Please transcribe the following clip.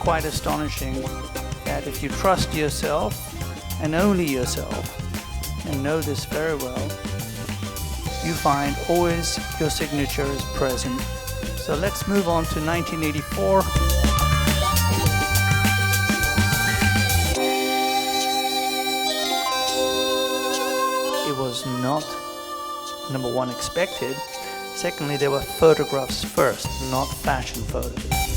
quite astonishing that if you trust yourself and only yourself, and know this very well, you find always your signature is present. So let's move on to 1984. It was not, number one, expected. Secondly, there were photographs first, not fashion photos.